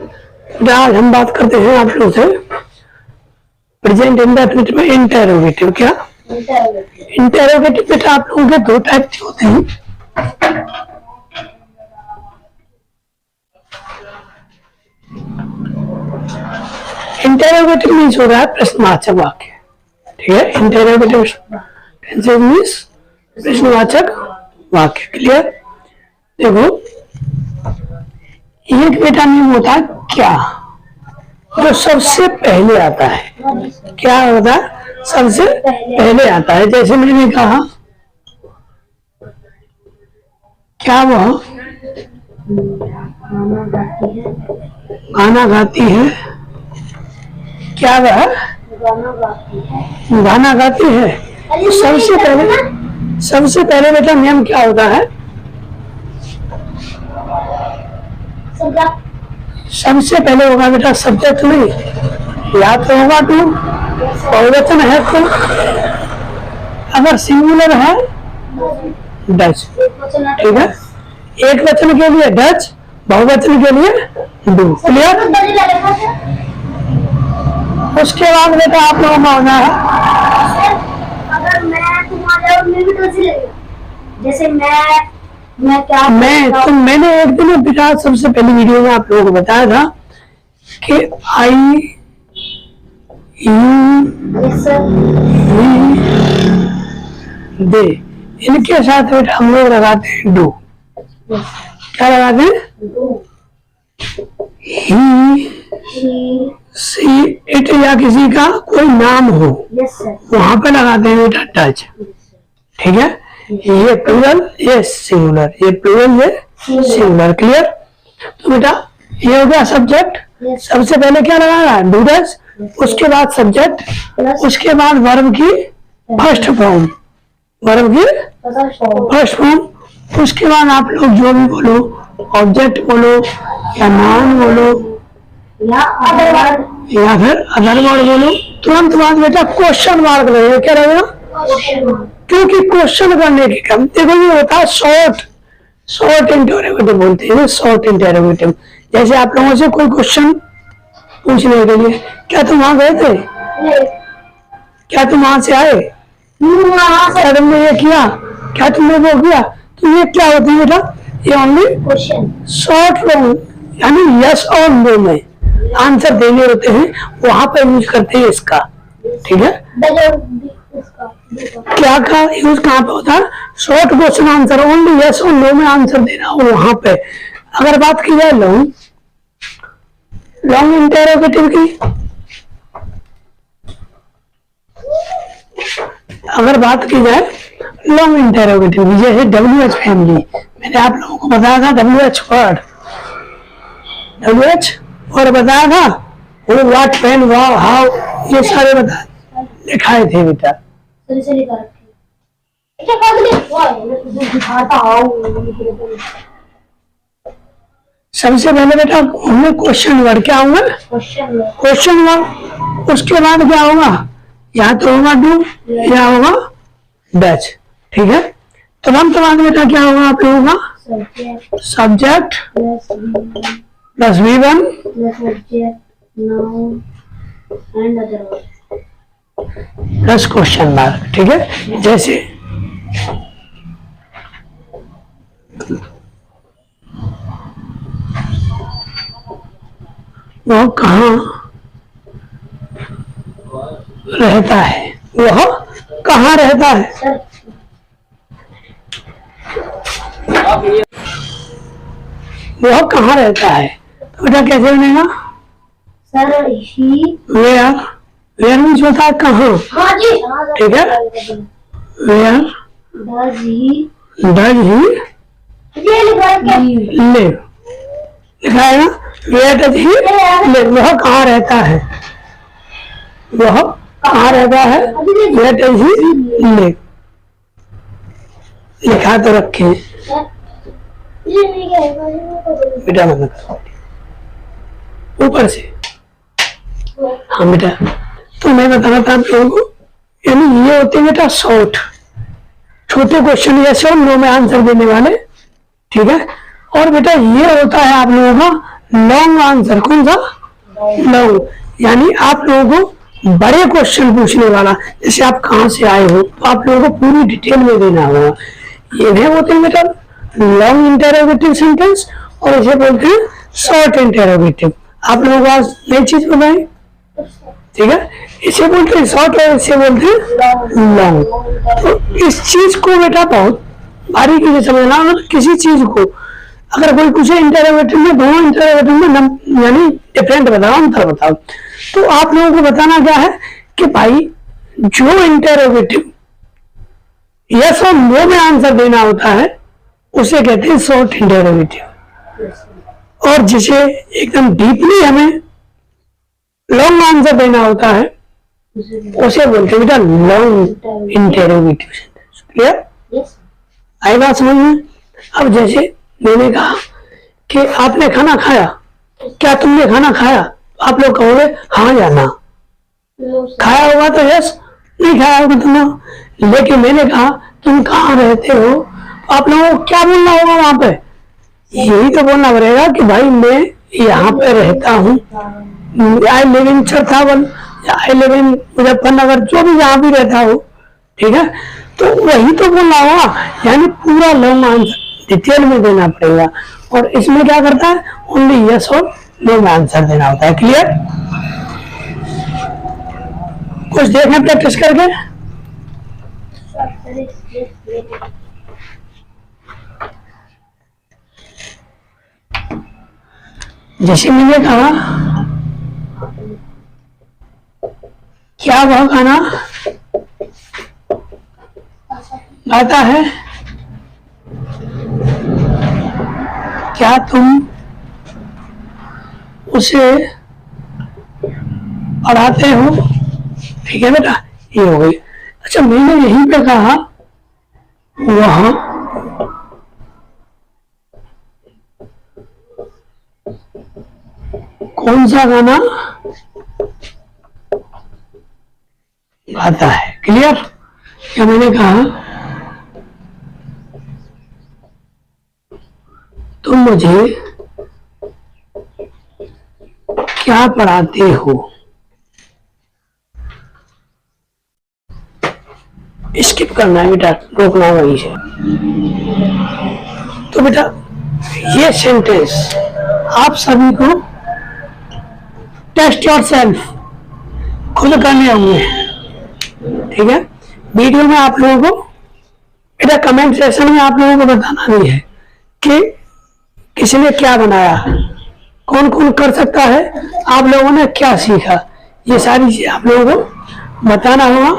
आज हम बात करते हैं आप लोगों से प्रेजेंट इंडेफिनिट में इंटरोगेटिव। क्या इंटरोगेटिव बेटा आप लोगों के दो टाइप के होते हैं। इंटरोगेटिव मीन्स हो रहा है प्रश्नवाचक वाक्य। ठीक है, इंटरोगेटिव टेंसेस मीन्स प्रश्नवाचक वाक्य। क्लियर? देखो एक बेटा नियम होता है क्या, जो सबसे पहले आता है। क्या होता है? सबसे पहले आता है। जैसे मैंने कहा क्या वह गाना गाती है? क्या वह गाना गाती है? तो सबसे पहले बेटा नियम क्या होता है? सबसे पहले होगा बेटा सब्जेक्ट नहीं, या तो होगा टू, बहुवचन है तो, अगर सिंगुलर है डच। ठीक है, एक वचन के लिए डच, बहुवचन के लिए डू। क्लियर? उसके बाद बेटा आप लोगों का होना है अगर मैं तुम्हारे और मैं भी तो जैसे मैं क्या तो मैंने एक दिन बेटा सबसे पहली वीडियो में आप लोगों को बताया था कि आई यू दे, इनके साथ बेटा हम लोग लगाते हैं डू। क्या लगाते हैं? ही सी इट, या किसी का कोई नाम हो वहां पे लगाते हैं बेटा टच। ठीक है, ये प्लूरल ये सिंगुलर, ये प्लूरल ये सिंगुलर। क्लियर? तो बेटा ये हो गया सब्जेक्ट। सबसे पहले क्या लगाया? डू डज, उसके बाद सब्जेक्ट, उसके बाद वर्ब की फर्स्ट फॉर्म, वर्ब की फर्स्ट फॉर्म, उसके बाद आप लोग जो भी बोलो, ऑब्जेक्ट बोलो या नाउन बोलो या फिर अदर वर्ड बोलो, तुरंत बाद बेटा क्वेश्चन मार्क लगेगा। क्या लगेगा? क्योंकि क्वेश्चन करने के काम, देखो ये होता है शॉर्ट इंटरोगेटिव बोलते हैं, शॉर्ट इंटरोगेटिव। जैसे आप लोगों से कोई क्वेश्चन पूछने के लिए, क्या तुम वहां गए थे? क्या तुम वहां से आए? क्या तुमने ये किया? क्या तुमने वो किया? तो ये क्या होती है बेटा? ये ओनली क्वेश्चन, शॉर्ट फॉर्म, यानी यस और नो में आंसर देने होते हैं, वहां पर यूज करते हैं इसका। ठीक है, क्या का यूज कहाँ पे होता है? Short question answer, only yes और नो में आंसर देना हो वहां पे। अगर बात की जाए लॉन्ग इंटरोगेटिव की, अगर बात की जाए लॉन्ग इंटरोगेटिव की, जैसे WH फैमिली, मैंने आप लोगों को बताया था WH वर्ड, WH और बताया था वो व्हाट व्हेन वाउ हाउ, ये सारे बता लिखाए थे बेटा। सबसे पहले बेटा हमने क्वेश्चन वर्ड, क्या होगा? Question word. उसके बाद क्या होगा? या तो होगा डू या होगा डच। ठीक है, तुरंत बाद बेटा क्या होगा आप लोगों का? Subject plus V1 plus question mark. ठीक है, जैसे वो कहाँ रहता है? वह कहाँ रहता है? वह कहाँ रहता है? तो बेटा कैसे बनेगा? सर ही वेयर मीन्स होता है कहाँ। ठीक है, वेयर डज ही लिव, लिखा है ना, वेयर डज ही लिव, वह कहाँ रहता है? वह कहाँ रहता है? वेयर डज ही लिव, लिखा तो रखे बेटा, मतलब ऊपर से। हाँ बेटा, तो मैं बताना था आप लोगों को, यानी ये होते हैं बेटा शॉर्ट, छोटे क्वेश्चन यस और नो में आंसर देने वाले। ठीक है, और बेटा ये होता है आप लोगों का लॉन्ग आंसर, कौन सा लॉन्ग, यानी आप लोगों को बड़े क्वेश्चन पूछने वाला, जैसे आप कहाँ से आए हो तो आप लोगों को पूरी डिटेल में देना होगा। ये नहीं होते हैं बेटा लॉन्ग इंटरोगेटिव सेंटेंस, और इसे बोलते हैं शॉर्ट इंटरोगेटिव। आप लोगों को आज नई चीज बताएं, ठीक है। इसे बोलते हैं शॉर्ट और इसे बोलते हैं लॉन्ग। तो इस चीज को बेटा बहुत बारीकी से समझना, और किसी चीज को अगर कोई पूछे इंटरोगेटिव में, दोनों इंटरोगेटिव में यानी डिफरेंट बताओ, अंतर बताओ, तो आप लोगों को बताना क्या है कि भाई जो इंटरोगेटिव यस और नो में आंसर देना होता है उसे कहते हैं शॉर्ट इंटरोगेटिव, और जिसे एकदम डीपली हमें लॉन्ग आंसर देना होता है उसे बोलते हैं बेटा लॉन्ग इंटरोगेटिव सेंटेंस। क्लियर, आई बात समझ में? अब जैसे मैंने कहा कि आपने खाना खाया, क्या तुमने खाना खाया? आप लोग कहोगे हाँ या ना, खाया होगा तो यस, नहीं खाया होगा तो ना। लेकिन मैंने कहा तुम कहाँ रहते हो, आप लोगों को क्या बोलना होगा वहां पे? यही तो बोलना पड़ेगा कि भाई मैं यहाँ पे रहता हूँ, I live in Charthawal, I live in Muzaffarnagar, जो भी जहाँ भी रहता हो, ठीक है, तो वही तो बोलना होगा। यानी पूरा लॉन्ग आंसर डिटेल में देना पड़ेगा, और इसमें क्या करता है ओनली यस और नो में आंसर देना होता है। क्लियर, कुछ देखें प्रैक्टिस करके। जैसे मैंने कहा क्या वह गाना गाता है, क्या तुम उसे पढ़ाते हो? ठीक है बेटा, ये हो गई। अच्छा, मैंने यहीं पे कहा वह कौन सा गाना गाता है। क्लियर, क्या मैंने कहा तुम मुझे क्या पढ़ाते हो? स्किप करना है बेटा, रोकना वहीं से। तो बेटा ये सेंटेंस आप सभी को टेस्ट योरसेल्फ खुद करने होंगे, ठीक है। वीडियो में आप लोगों को बेटा कमेंट सेक्शन में आप लोगों को बताना भी है कि किसने क्या बनाया, कौन कौन कर सकता है, आप लोगों ने क्या सीखा, ये सारी चीजें आप लोगों को बताना होगा।